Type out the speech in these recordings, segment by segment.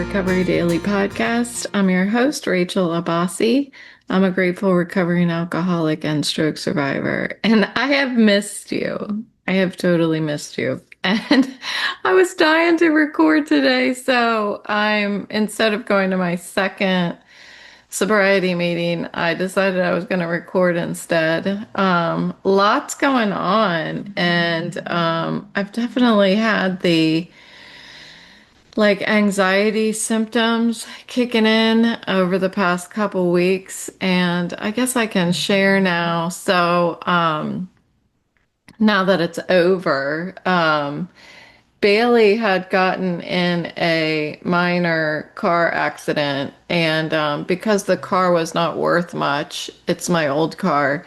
Recovery Daily Podcast. I'm your host, Rachel Abassi. I'm a grateful recovering alcoholic and stroke survivor, and I have missed you. I have totally missed you. And I was dying to record today, so instead of going to my second sobriety meeting, I decided I was going to record instead. Lots going on, and I've definitely had the anxiety symptoms kicking in over the past couple weeks, and I guess I can share now. So, now that it's over, Bailey had gotten in a minor car accident, and because the car was not worth much, it's my old car.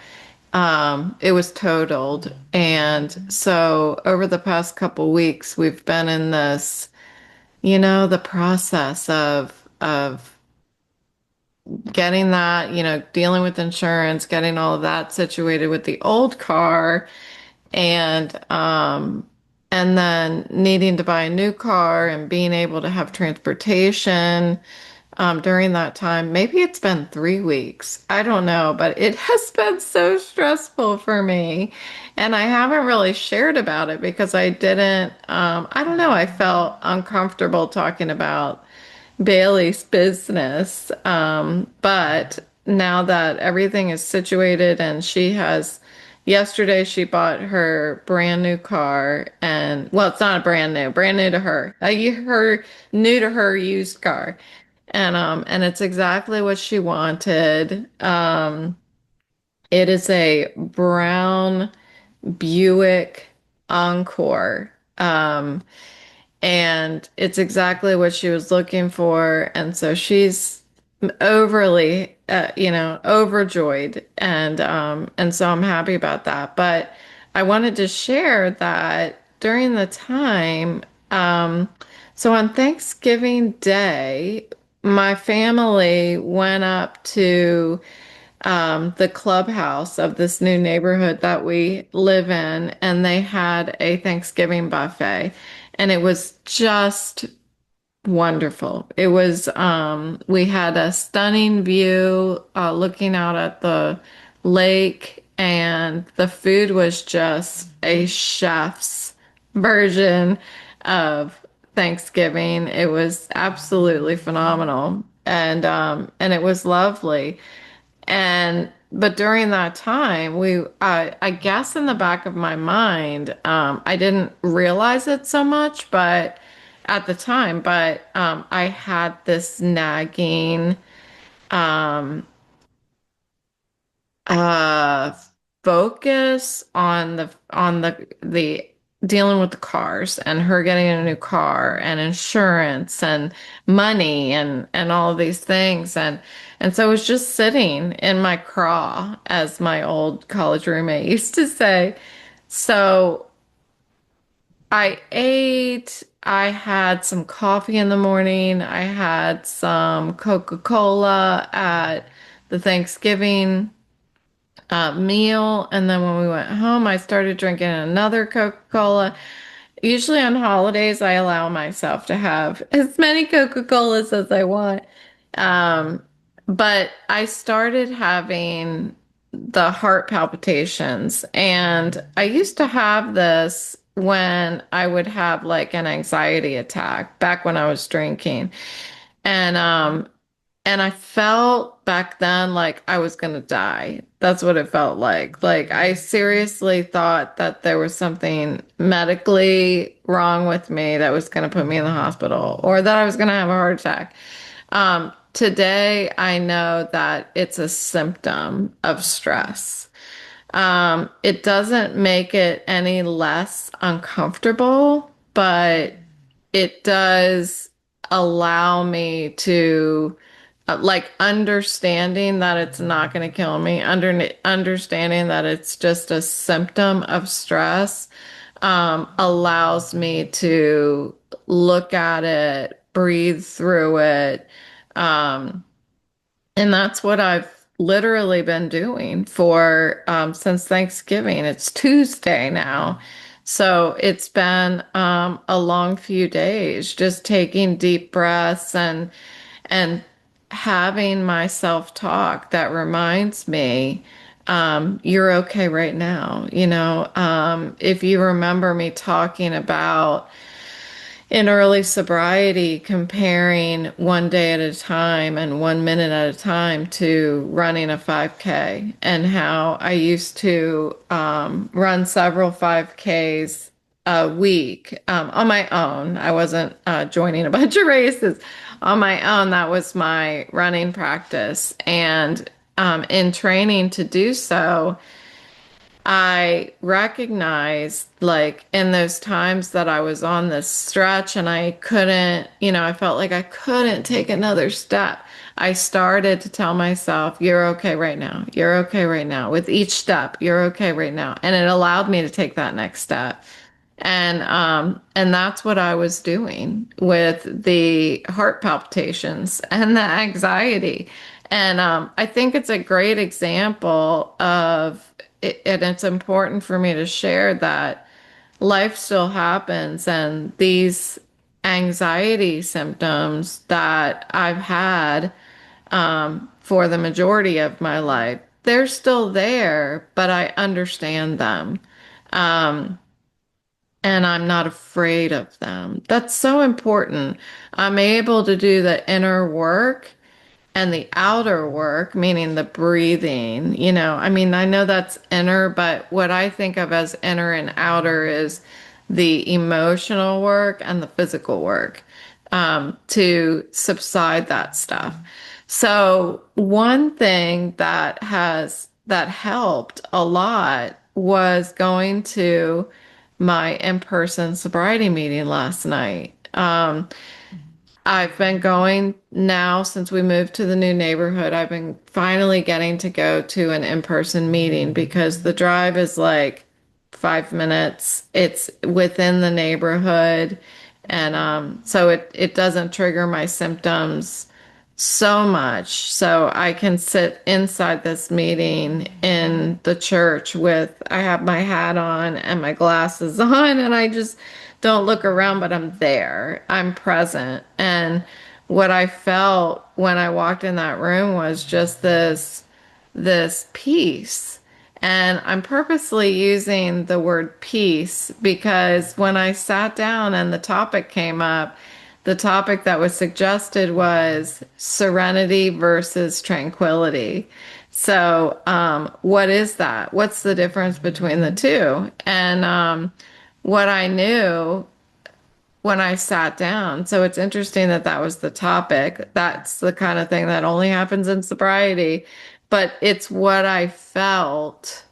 It was totaled, and so over the past couple weeks, we've been in this, the process of getting that, dealing with insurance, getting all of that situated with the old car, and then needing to buy a new car and being able to have transportation during that time. Maybe it's been 3 weeks. I don't know, but it has been so stressful for me. And I haven't really shared about it because I don't know, I felt uncomfortable talking about Bailey's business. But now that everything is situated and yesterday she bought her brand new car, and well, it's not a brand new to her, her new to her used car. And it's exactly what she wanted. It is a brown Buick Encore. And it's exactly what she was looking for. And so she's overly, overjoyed. And so I'm happy about that. But I wanted to share that during the time, so on Thanksgiving Day, my family went up to the clubhouse of this new neighborhood that we live in, and they had a Thanksgiving buffet, and it was just wonderful. We had a stunning view looking out at the lake, and the food was just a chef's version of Thanksgiving. It was absolutely phenomenal, and it was lovely. But during that time, I guess in the back of my mind, I didn't realize it so much, but at the time, I had this nagging, um, uh, focus on the dealing with the cars and her getting a new car and insurance and money and all of these things. And so it was just sitting in my craw, as my old college roommate used to say. So I ate, I had some coffee in the morning, I had some Coca-Cola at the Thanksgiving meal. And then when we went home, I started drinking another Coca-Cola. Usually on holidays, I allow myself to have as many Coca-Colas as I want. Um, but I started having the heart palpitations. And I used to have this when I would have like an anxiety attack back when I was drinking. And and I felt back then like I was gonna die. That's what it felt like. Like I seriously thought that there was something medically wrong with me that was gonna put me in the hospital, or that I was gonna have a heart attack. Today I know that it's a symptom of stress. It doesn't make it any less uncomfortable, but it does allow me to understanding that it's not going to kill me, understanding that it's just a symptom of stress, allows me to look at it, breathe through it. Um, and that's what I've literally been doing for since Thanksgiving. It's Tuesday now. So it's been a long few days, just taking deep breaths and having my self-talk that reminds me, you're okay right now. If you remember me talking about in early sobriety, comparing one day at a time and 1 minute at a time to running a 5K, and how I used to run several 5Ks a week on my own. I wasn't joining a bunch of races on my own. That was my running practice. And in training to do so, I recognized, like, in those times that I was on this stretch and I couldn't, I felt like I couldn't take another step. I started to tell myself, you're okay right now. You're okay right now. With each step, you're okay right now. And it allowed me to take that next step. And that's what I was doing with the heart palpitations and the anxiety. And I think it's a great example of it, and it's important for me to share that life still happens, and these anxiety symptoms that I've had for the majority of my life, they're still there, but I understand them. Um, and I'm not afraid of them. That's so important. I'm able to do the inner work and the outer work, meaning the breathing. I mean, I know that's inner, but what I think of as inner and outer is the emotional work and the physical work, to subside that stuff. So one thing that helped a lot was going to my in-person sobriety meeting last night. I've been going now since we moved to the new neighborhood. I've been finally getting to go to an in-person meeting because the drive is like 5 minutes. It's within the neighborhood. And so it doesn't trigger my symptoms so much. So I can sit inside this meeting in the church with, I have my hat on and my glasses on, and I just don't look around, but I'm there. I'm present. And what I felt when I walked in that room was just this peace. And I'm purposely using the word peace because when I sat down and the topic came up, the topic that was suggested was serenity versus tranquility. So, what is that? What's the difference between the two? And what I knew when I sat down. So it's interesting that that was the topic. That's the kind of thing that only happens in sobriety, but it's what I felt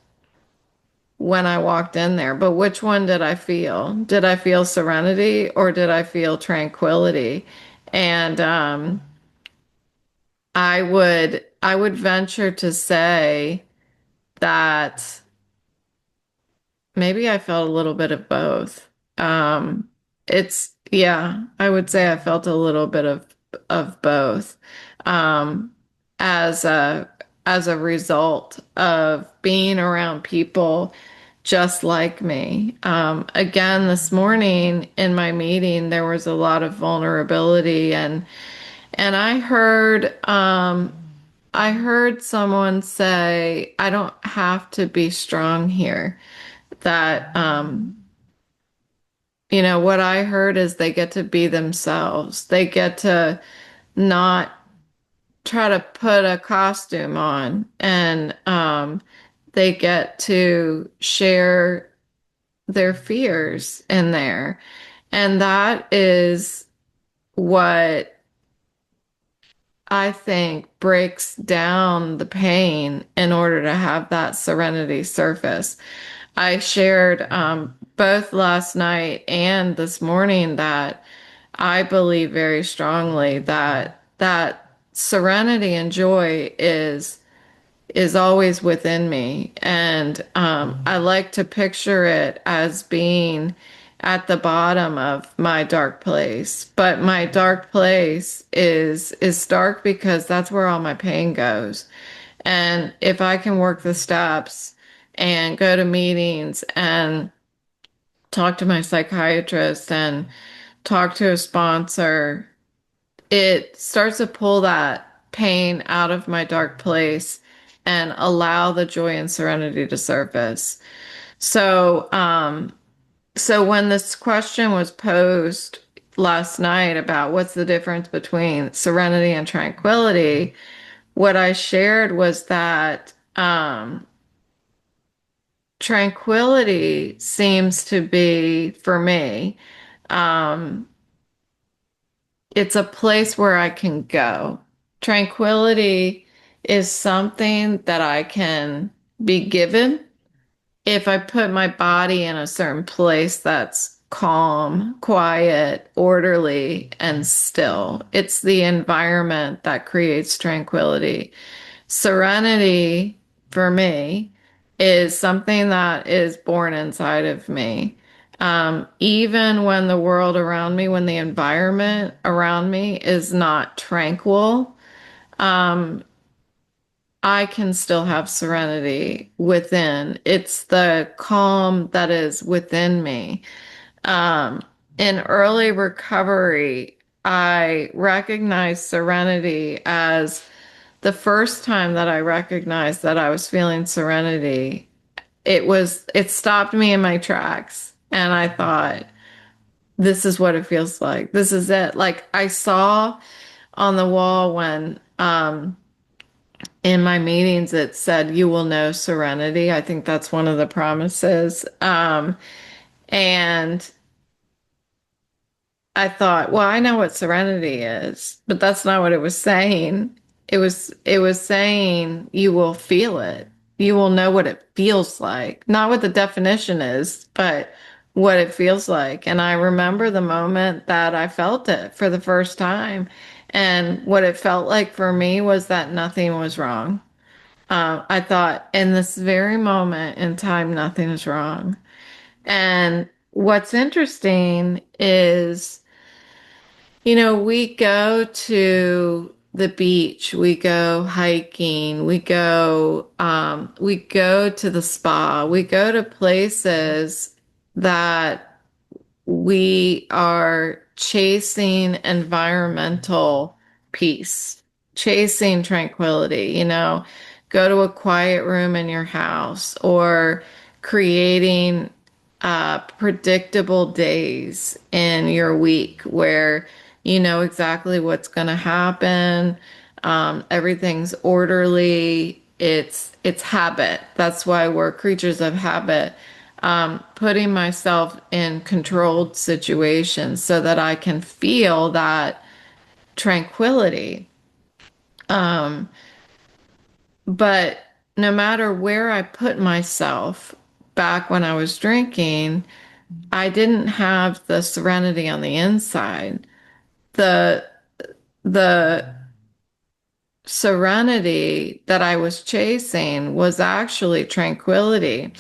when I walked in there. But which one did I feel? Did I feel serenity or did I feel tranquility? And I would venture to say that maybe I felt a little bit of both. Yeah, I would say I felt a little bit of both, um, as a result of being around people just like me. Again, this morning in my meeting, there was a lot of vulnerability, and I heard someone say, I don't have to be strong here. That what I heard is they get to be themselves. They get to not try to put a costume on, and they get to share their fears in there. And that is what I think breaks down the pain in order to have that serenity surface. I shared both last night and this morning that I believe very strongly that serenity and joy is always within me, and I like to picture it as being at the bottom of my dark place. But my dark place is dark because that's where all my pain goes. And if I can work the steps and go to meetings and talk to my psychiatrist and talk to a sponsor, it starts to pull that pain out of my dark place and allow the joy and serenity to surface. So, so when this question was posed last night about what's the difference between serenity and tranquility, what I shared was that tranquility seems to be, for me, um, it's a place where I can go. Tranquility is something that I can be given if I put my body in a certain place that's calm, quiet, orderly, and still. It's the environment that creates tranquility. Serenity, for me, is something that is born inside of me. Even when the world around me, when the environment around me is not tranquil, um, I can still have serenity within. It's the calm that is within me. Um, in early recovery, I recognized serenity as the first time that I recognized that I was feeling serenity. It stopped me in my tracks. And I thought, this is what it feels like. This is it. Like I saw on the wall when, in my meetings, it said, you will know serenity. I think that's one of the promises. And I thought, well, I know what serenity is, but that's not what it was saying. It was saying you will feel it. You will know what it feels like. Not what the definition is, but what it feels like. And I remember the moment that I felt it for the first time. And what it felt like for me was that nothing was wrong. I thought in this very moment in time, nothing is wrong. And what's interesting is, we go to the beach, we go hiking, we go to the spa, we go to places that we are chasing environmental peace, chasing tranquility, go to a quiet room in your house or creating predictable days in your week where you know exactly what's going to happen. Everything's orderly. It's habit. That's why we're creatures of habit. Putting myself in controlled situations so that I can feel that tranquility. Um, but no matter where I put myself back when I was drinking, I didn't have the serenity on the inside. The the serenity that I was chasing was actually tranquility.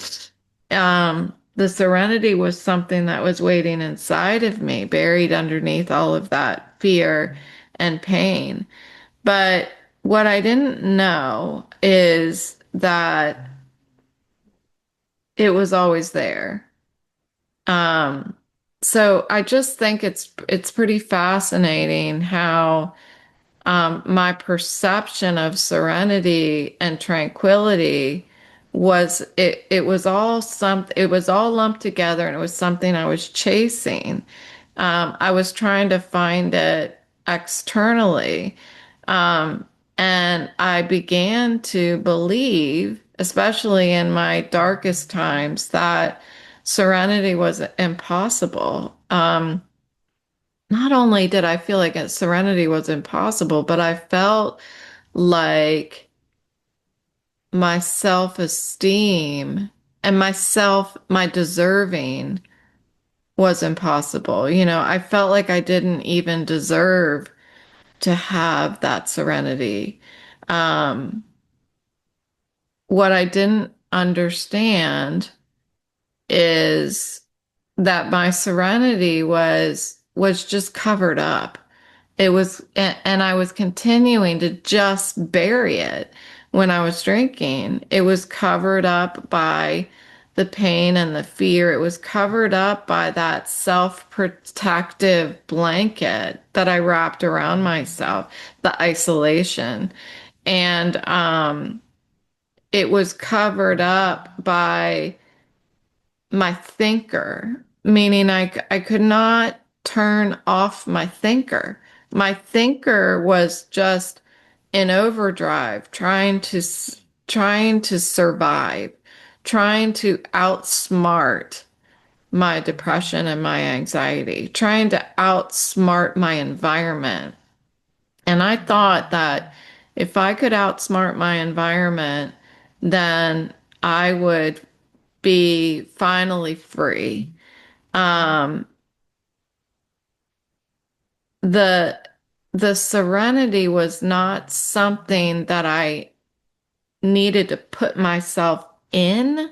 The serenity was something that was waiting inside of me, buried underneath all of that fear and pain. But what I didn't know is that it was always there. Um, so I just think it's pretty fascinating how my perception of serenity and tranquility it was all lumped together and it was something I was chasing. I was trying to find it externally. Um, and I began to believe, especially in my darkest times, that serenity was impossible. Not only did I feel like serenity was impossible, but I felt like my self-esteem and my deserving was impossible. I felt like I didn't even deserve to have that serenity. Um, what I didn't understand is that my serenity was just covered up. And I was continuing to just bury it when I was drinking. It was covered up by the pain and the fear. It was covered up by that self-protective blanket that I wrapped around myself, the isolation. And it was covered up by my thinker, meaning I could not turn off my thinker. My thinker was just in overdrive, trying to survive, trying to outsmart my depression and my anxiety, trying to outsmart my environment. And I thought that if I could outsmart my environment, then I would be finally free. Um, the the serenity was not something that I needed to put myself in.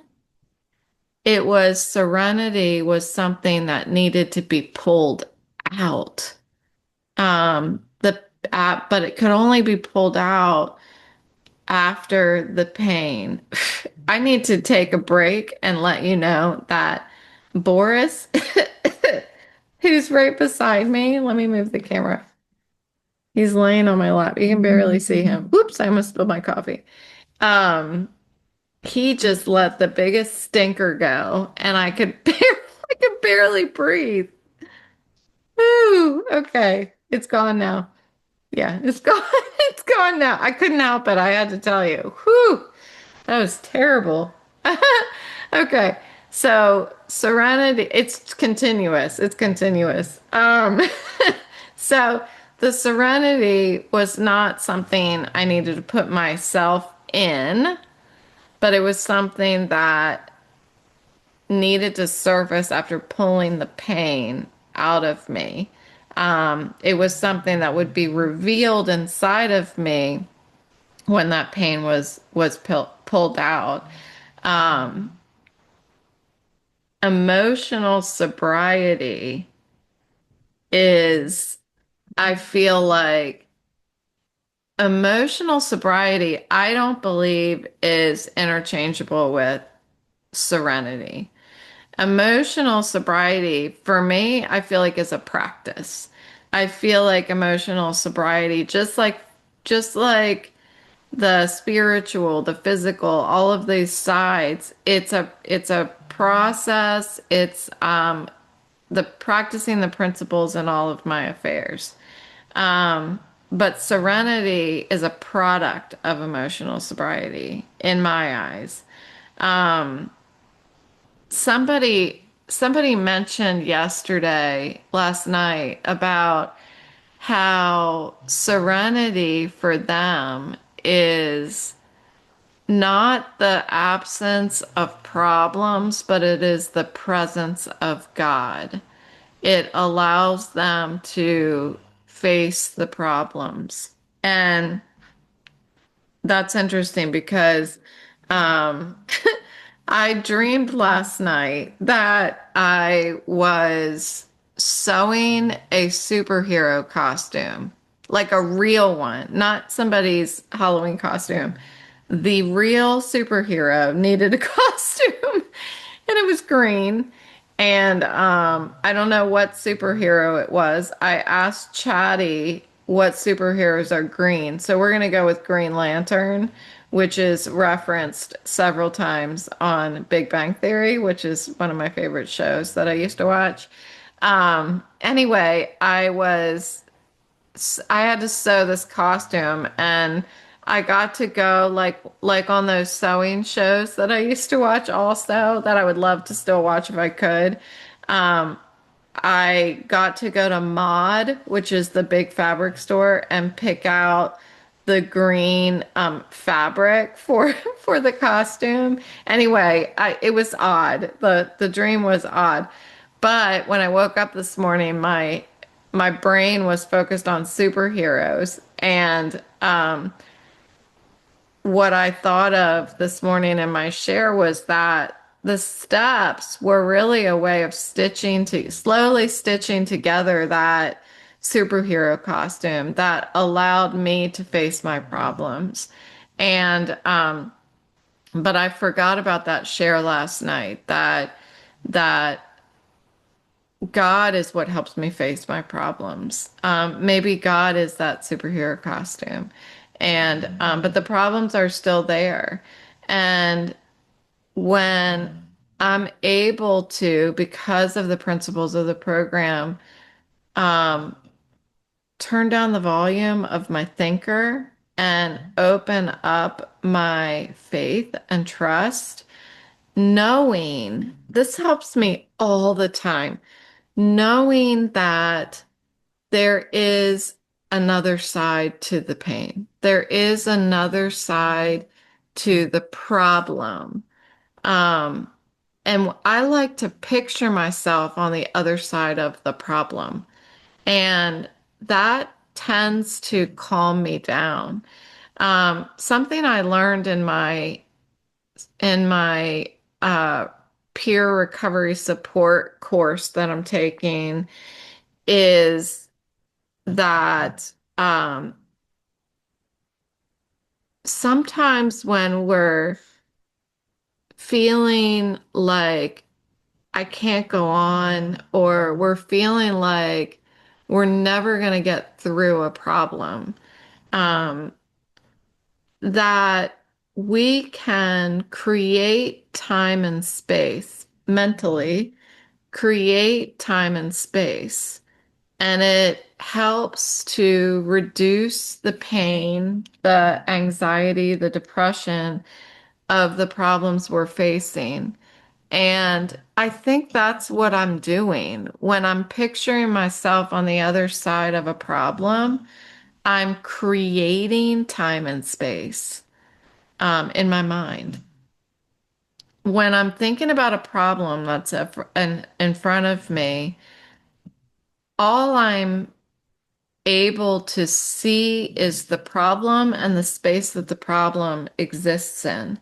It was serenity was something that needed to be pulled out. The but it could only be pulled out after the pain. I need to take a break and let you know that Boris, who's right beside me, let me move the camera. He's laying on my lap. You can barely see him. Whoops, I almost spilled my coffee. Um, he just let the biggest stinker go, and I could barely breathe. Woo, okay, it's gone now. Yeah, it's gone. It's gone now. I couldn't help it. I had to tell you. Whew, that was terrible. Okay, so serenity, it's continuous. It's continuous. So the serenity was not something I needed to put myself in, but it was something that needed to surface after pulling the pain out of me. It was something that would be revealed inside of me when that pain was pulled out. Um, Emotional sobriety is, I feel like emotional sobriety, I don't believe is interchangeable with serenity. Emotional sobriety, for me, I feel like is a practice. I feel like emotional sobriety, just like the spiritual, the physical, all of these sides, it's a process. It's the practicing the principles in all of my affairs. Um, but serenity is a product of emotional sobriety in my eyes. Um, somebody mentioned last night, about how serenity for them is not the absence of problems, but it is the presence of God. It allows them to face the problems. And that's interesting because um, I dreamed last night that I was sewing a superhero costume, like a real one, not somebody's Halloween costume. The real superhero needed a costume, and it was green. And I don't know what superhero it was. I asked Chatty what superheroes are green. So we're going to go with Green Lantern, which is referenced several times on Big Bang Theory, which is one of my favorite shows that I used to watch. Anyway, I had to sew this costume, and I got to go like on those sewing shows that I used to watch also, that I would love to still watch if I could. Um, I got to go to Mod, which is the big fabric store, and pick out the green fabric for for the costume. Anyway, it was odd. The dream was odd. But when I woke up this morning, my brain was focused on superheroes, and what I thought of this morning in my share was that the steps were really a way of slowly stitching together that superhero costume that allowed me to face my problems. And But I forgot about that share last night, that God is what helps me face my problems. Maybe God is that superhero costume. And but the problems are still there. And when I'm able to, because of the principles of the program, um, turn down the volume of my thinker and open up my faith and trust, knowing this helps me all the time, knowing that there is another side to the pain. There is another side to the problem. Um, and I like to picture myself on the other side of the problem. And that tends to calm me down. Something I learned in my uh, peer recovery support course that I'm taking is that sometimes when we're feeling like I can't go on, or we're feeling like we're never going to get through a problem, um, that we can create time and space mentally, create time and space, and it helps to reduce the pain, the anxiety, the depression of the problems we're facing. And I think that's what I'm doing when I'm picturing myself on the other side of a problem. I'm creating time and space in my mind. When I'm thinking about a problem that's in front of me, all I'm able to see is the problem and the space that the problem exists in.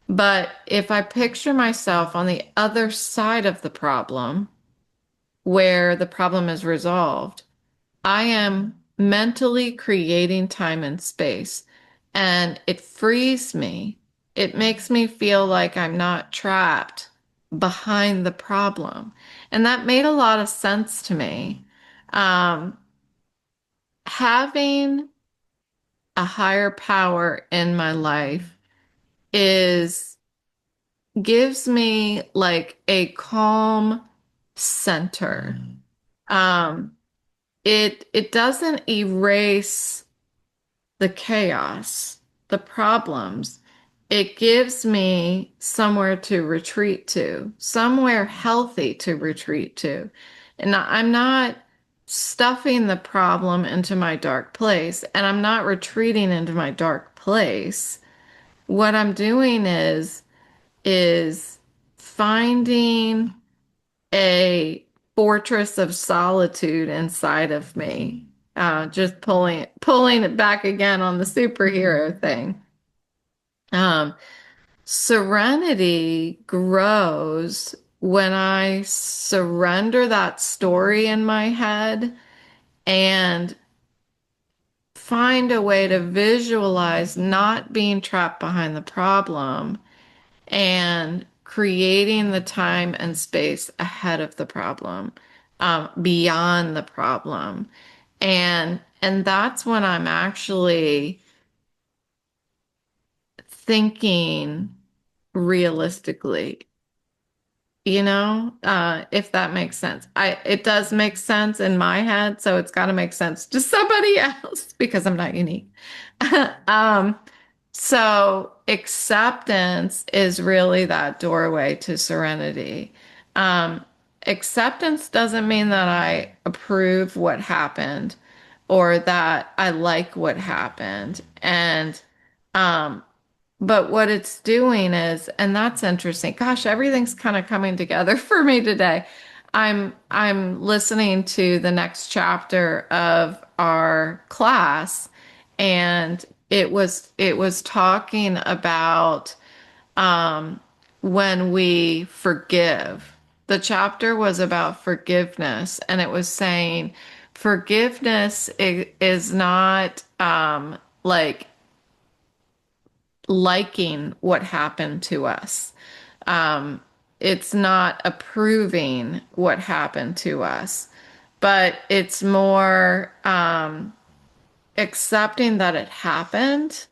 But if I picture myself on the other side of the problem, where the problem is resolved, I am mentally creating time and space, and it frees me. It makes me feel like I'm not trapped behind the problem. And that made a lot of sense to me. Um, Having a higher power in my life is gives me like a calm center. Um, it doesn't erase the chaos, the problems. It gives me somewhere to retreat to, somewhere healthy to retreat to. And I'm not stuffing the problem into my dark place, and I'm not retreating into my dark place. What I'm doing is finding a fortress of solitude inside of me. Just pulling it back again on the superhero thing. Um, Serenity grows when I surrender that story in my head and find a way to visualize not being trapped behind the problem and creating the time and space ahead of the problem, beyond the problem. And that's when I'm actually thinking realistically, if that makes sense. It does make sense in my head, so it's got to make sense to somebody else because I'm not unique. Um, So acceptance is really that doorway to serenity. Um, Acceptance doesn't mean that I approve what happened or that I like what happened. Um, but what it's doing is, and that's interesting. Gosh, everything's kind of coming together for me today. I'm listening to the next chapter of our class, and it was talking about when we forgive. The chapter was about forgiveness, and it was saying forgiveness is not like liking what happened to us. Um, it's not approving what happened to us, but it's more accepting that it happened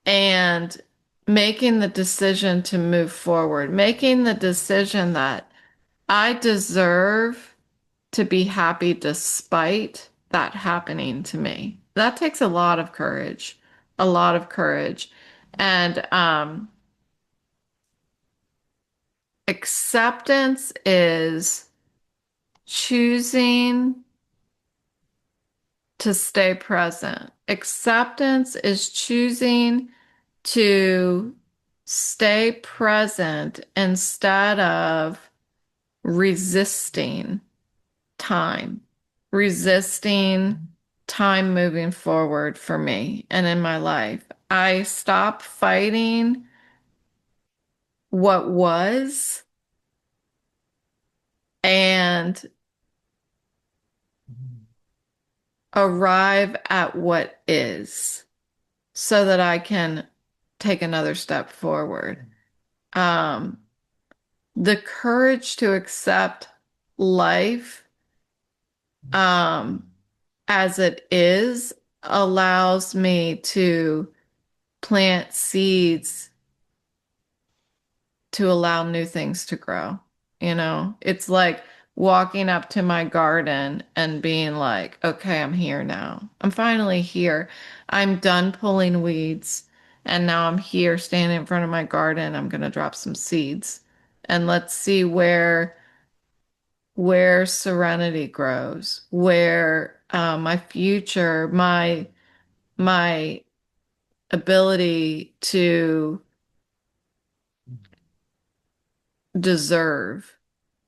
and making the decision to move forward, making the decision that I deserve to be happy despite that happening to me. That takes a lot of courage, a lot of courage. And acceptance is choosing to stay present. Acceptance is choosing to stay present instead of resisting time, resisting time moving forward for me and in my life. I stopped fighting what was and arrive at what is so that I can take another step forward. Um, the courage to accept life um, as it is allows me to plant seeds to allow new things to grow. You know, it's like walking up to my garden and being like, okay, I'm here now. I'm finally here. I'm done pulling weeds. And now I'm here standing in front of my garden. I'm going to drop some seeds and let's see where serenity grows, where my future, my ability to deserve.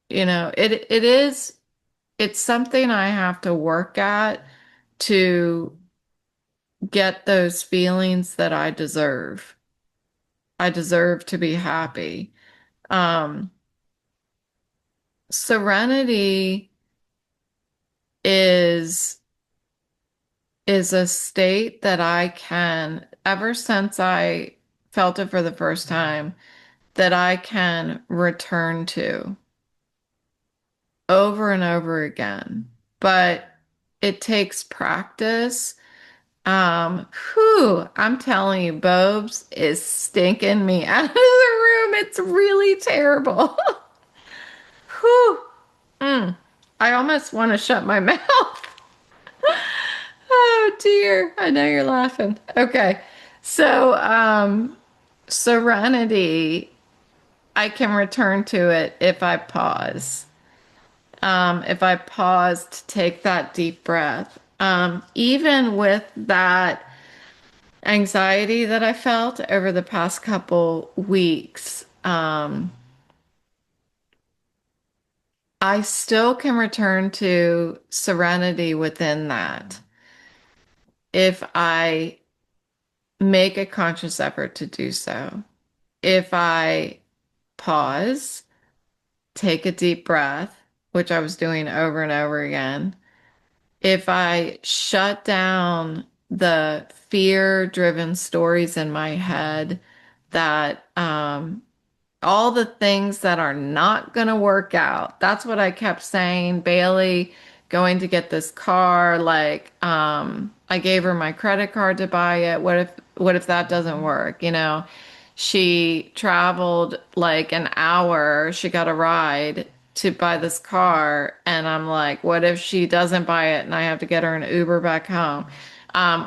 You know, it's something I have to work at to get those feelings that I deserve. I deserve to be happy. Um, serenity is is a state that I can, ever since I felt it for the first time, that I can return to over and over again. But it takes practice. I'm telling you, Bobes is stinking me out of the room. It's really terrible. Whew. Mm. I almost want to shut my mouth. Oh dear. I know you're laughing. Okay. So, serenity, I can return to it if I pause. If I pause to take that deep breath. Even with that anxiety that I felt over the past couple weeks, I still can return to serenity within that if I make a conscious effort to do so. If I pause, take a deep breath, which I was doing over and over again, if I shut down the fear-driven stories in my head that all the things that are not going to work out. That's what I kept saying. Bailey going to get this car, like I gave her my credit card to buy it. What if that doesn't work, you know? She traveled like an hour. She got a ride to buy this car, and I'm like, what if she doesn't buy it and I have to get her an Uber back home?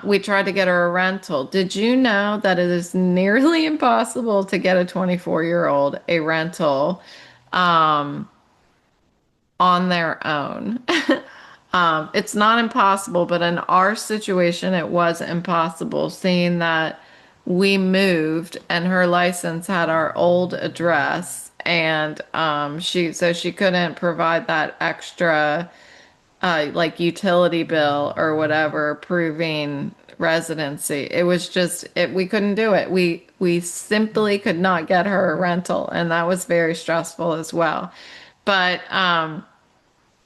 We tried to get her a rental. Did you know that it is nearly impossible to get a 24-year-old a rental um, on their own? It's not impossible, but in our situation, it was impossible, seeing that we moved and her license had our old address, and she couldn't provide that extra like utility bill or whatever proving residency. It was just we couldn't do it. We simply could not get her a rental, and that was very stressful as well. But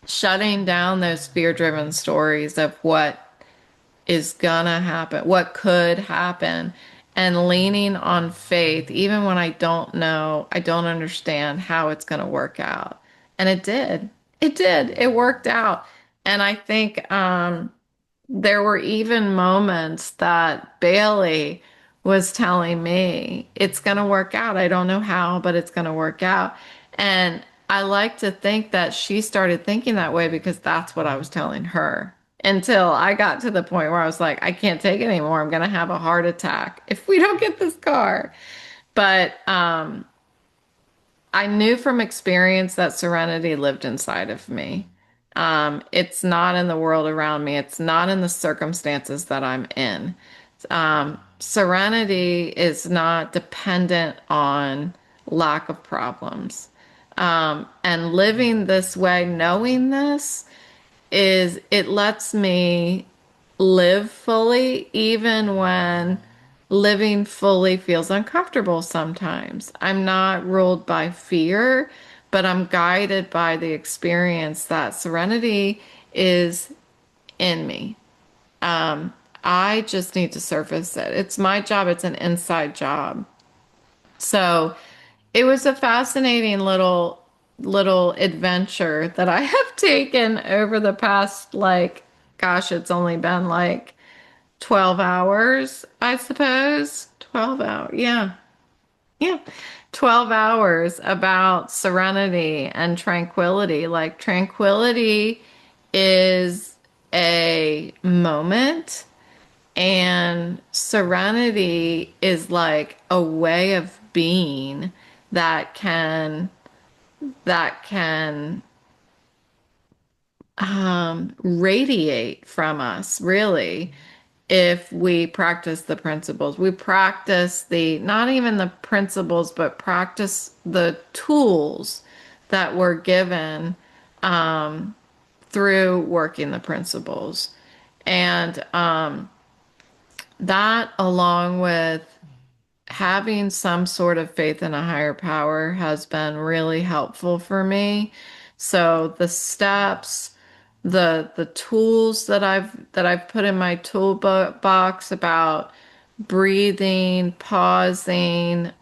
shutting down those fear-driven stories of what is gonna happen, what could happen, and leaning on faith, even when I don't know, I don't understand how it's going to work out. And it did. It did. It worked out. And I think there were even moments that Bailey was telling me, it's going to work out. I don't know how, but it's going to work out. And I like to think that she started thinking that way because that's what I was telling her until I got to the point where I was like, I can't take it anymore. I'm going to have a heart attack if we don't get this car. But I knew from experience that serenity lived inside of me. It's not in the world around me. It's not in the circumstances that I'm in. Serenity is not dependent on lack of problems. And living this way, knowing this, is it lets me live fully even when living fully feels uncomfortable sometimes. I'm not ruled by fear, but I'm guided by the experience that serenity is in me. I just need to surface it. It's my job, it's an inside job. So it was a fascinating little adventure that I have taken over the past, like, gosh, it's only been like 12 hours, I suppose. 12 hours. Yeah. Yeah. 12 hours about serenity and tranquility. Like, tranquility is a moment, and serenity is like a way of being that can radiate from us, really, if we practice the principles. We practice not even the principles, but practice the tools that we're given through working the principles. And that, along with having some sort of faith in a higher power, has been really helpful for me. So the steps, the tools that I've put in my toolbox about breathing, pausing,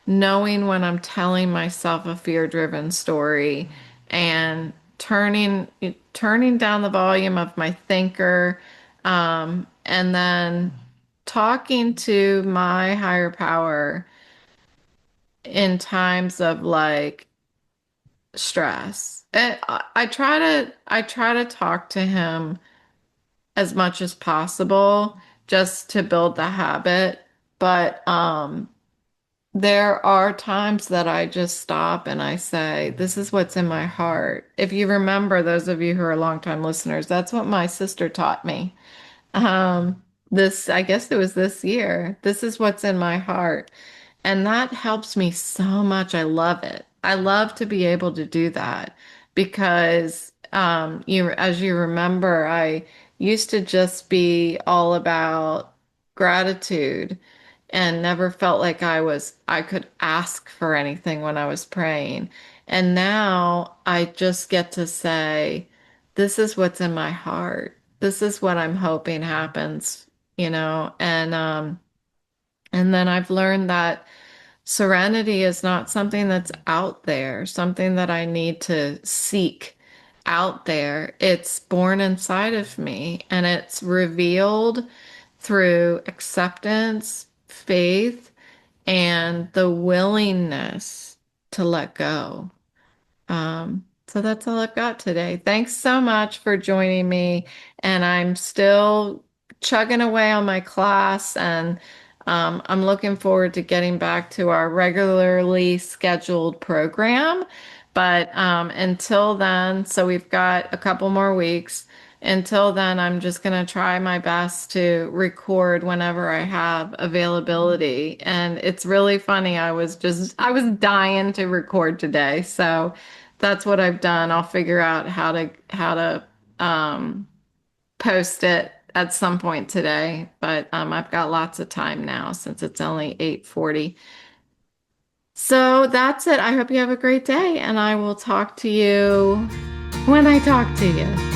knowing when I'm telling myself a fear-driven story, and turning down the volume of my thinker, and then talking to my higher power in times of like stress. I try to talk to him as much as possible just to build the habit. But there are times that I just stop and I say, this is what's in my heart. If you remember, those of you who are longtime listeners, that's what my sister taught me. I guess it was this year. This is what's in my heart. And that helps me so much. I love it. I love to be able to do that because, as you remember, I used to just be all about gratitude and never felt like I could ask for anything when I was praying. And now I just get to say, this is what's in my heart. This is what I'm hoping happens, and then I've learned that serenity is not something that's out there, something that I need to seek out there. It's born inside of me and it's revealed through acceptance, faith, and the willingness to let go. So that's all I've got today. Thanks so much for joining me. And I'm still chugging away on my class, and I'm looking forward to getting back to our regularly scheduled program. But until then, so we've got a couple more weeks. Until then, I'm just going to try my best to record whenever I have availability. And it's really funny. I was dying to record today. So that's what I've done. I'll figure out how to post it at some point today, but I've got lots of time now since it's only 8:40. So that's it. I hope you have a great day, and I will talk to you when I talk to you.